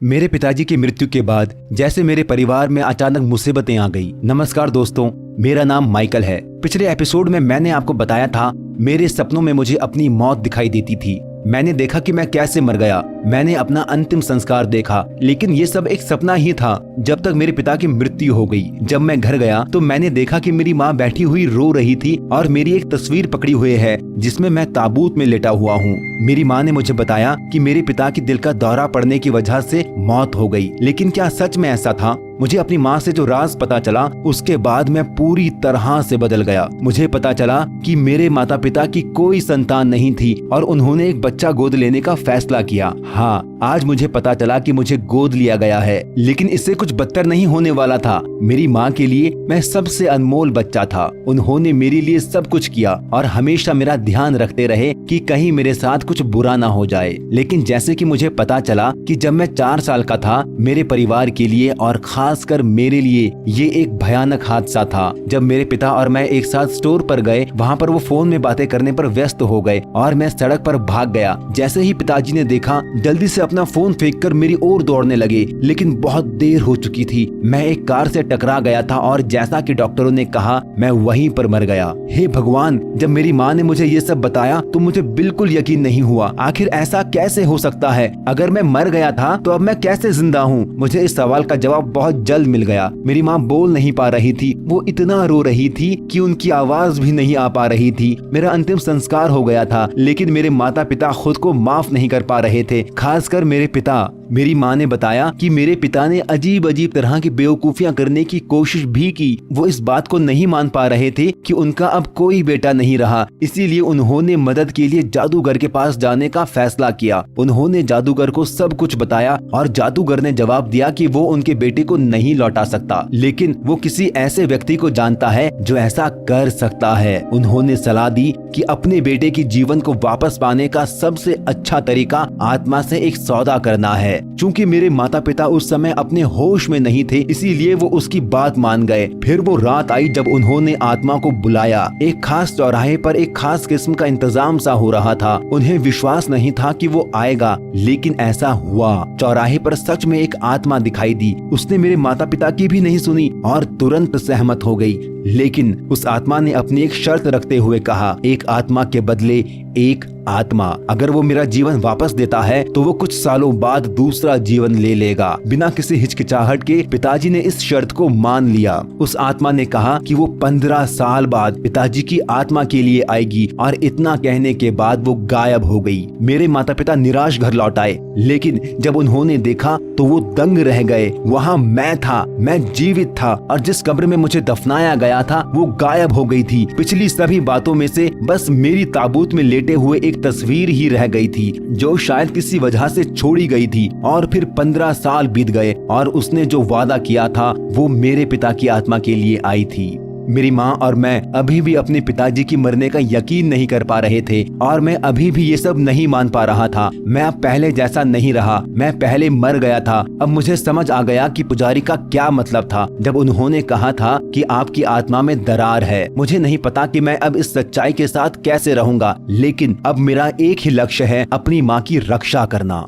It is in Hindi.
मेरे पिताजी की मृत्यु के बाद जैसे मेरे परिवार में अचानक मुसीबतें आ गई। नमस्कार दोस्तों, मेरा नाम माइकल है। पिछले एपिसोड में मैंने आपको बताया था मेरे सपनों में मुझे अपनी मौत दिखाई देती थी। मैंने देखा कि मैं कैसे मर गया। मैंने अपना अंतिम संस्कार देखा, लेकिन ये सब एक सपना ही था जब तक मेरे पिता की मृत्यु हो गई। जब मैं घर गया तो मैंने देखा कि मेरी माँ बैठी हुई रो रही थी और मेरी एक तस्वीर पकड़ी हुई है जिसमें मैं ताबूत में लेटा हुआ हूँ। मेरी माँ ने मुझे बताया कि मेरे पिता की दिल का दौरा पड़ने की वजह से मौत हो गई। लेकिन क्या सच में ऐसा था? मुझे अपनी माँ से जो राज पता चला उसके बाद मैं पूरी तरह से बदल गया। मुझे पता चला कि मेरे माता पिता की कोई संतान नहीं थी और उन्होंने एक बच्चा गोद लेने का फैसला किया। हाँ, आज मुझे पता चला कि मुझे गोद लिया गया है, लेकिन इससे कुछ बदतर नहीं होने वाला था। मेरी माँ के लिए मैं सबसे अनमोल बच्चा था। उन्होंने मेरे लिए सब कुछ किया और हमेशा मेरा ध्यान रखते रहे कि कहीं मेरे साथ कुछ बुरा ना हो जाए। लेकिन जैसे कि मुझे पता चला कि जब मैं 4 साल का था, मेरे परिवार के लिए और खासकर मेरे लिए ये एक भयानक हादसा था। जब मेरे पिता और मैं एक साथ स्टोर पर गए, वहाँ पर वो फोन में बातें करने पर व्यस्त हो गए और मैं सड़क पर भाग गया। जैसे ही पिताजी ने देखा, जल्दी से अपना फोन फेंककर मेरी ओर दौड़ने लगे, लेकिन बहुत देर हो चुकी थी। मैं एक कार से टकरा गया था और जैसा कि डॉक्टरों ने कहा, मैं वहीं पर मर गया। हे भगवान, जब मेरी माँ ने मुझे ये सब बताया तो मुझे बिल्कुल यकीन नहीं हुआ। आखिर ऐसा कैसे हो सकता है? अगर मैं मर गया था तो अब मैं कैसे जिंदा हूँ? मुझे इस सवाल का जवाब बहुत जल्द मिल गया। मेरी माँ बोल नहीं पा रही थी। वो इतना रो रही थी कि उनकी आवाज भी नहीं आ पा रही थी। मेरा अंतिम संस्कार हो गया था, लेकिन मेरे माता पिता खुद को माफ नहीं कर पा रहे थे, खासकर मेरे पिता। मेरी माँ ने बताया कि मेरे पिता ने अजीब अजीब तरह की बेवकूफियां करने की कोशिश भी की। वो इस बात को नहीं मान पा रहे थे कि उनका अब कोई बेटा नहीं रहा, इसीलिए उन्होंने मदद के लिए जादूगर के पास जाने का फैसला किया। उन्होंने जादूगर को सब कुछ बताया और जादूगर ने जवाब दिया कि वो उनके बेटे को नहीं लौटा सकता, लेकिन वो किसी ऐसे व्यक्ति को जानता है जो ऐसा कर सकता है। उन्होंने सलाह दी कि अपने बेटे की जीवन को वापस पाने का सबसे अच्छा तरीका आत्मा से एक सौदा करना है। चूंकि मेरे माता पिता उस समय अपने होश में नहीं थे, इसीलिए वो उसकी बात मान गए। फिर वो रात आई जब उन्होंने आत्मा को बुलाया। एक खास चौराहे पर एक खास किस्म का इंतजाम सा हो रहा था। उन्हें विश्वास नहीं था कि वो आएगा, लेकिन ऐसा हुआ। चौराहे पर सच में एक आत्मा दिखाई दी। उसने मेरे माता पिता की भी नहीं सुनी और तुरंत सहमत हो गई। लेकिन उस आत्मा ने अपनी एक शर्त रखते हुए कहा, एक आत्मा के बदले एक आत्मा। अगर वो मेरा जीवन वापस देता है तो वो कुछ सालों बाद दूसरा जीवन ले लेगा। बिना किसी हिचकिचाहट के पिताजी ने इस शर्त को मान लिया। उस आत्मा ने कहा कि वो 15 साल बाद पिताजी की आत्मा के लिए आएगी और इतना कहने के बाद वो गायब हो गई। मेरे माता पिता निराश घर लौट आए, लेकिन जब उन्होंने देखा तो वो दंग रह गए। वहाँ मैं था, मैं जीवित था और जिस कब्र में मुझे दफनाया गया था वो गायब हो गई थी। पिछली सभी बातों में से बस मेरी ताबूत में लेटे हुए एक तस्वीर ही रह गई थी, जो शायद किसी वजह से छोड़ी गई थी। और फिर 15 साल बीत गए और उसने जो वादा किया था वो मेरे पिता की आत्मा के लिए आई थी। मेरी माँ और मैं अभी भी अपने पिताजी की मरने का यकीन नहीं कर पा रहे थे और मैं अभी भी ये सब नहीं मान पा रहा था। मैं अब पहले जैसा नहीं रहा। मैं पहले मर गया था। अब मुझे समझ आ गया कि पुजारी का क्या मतलब था जब उन्होंने कहा था कि आपकी आत्मा में दरार है। मुझे नहीं पता कि मैं अब इस सच्चाई के साथ कैसे रहूंगा, लेकिन अब मेरा एक ही लक्ष्य है, अपनी माँ की रक्षा करना।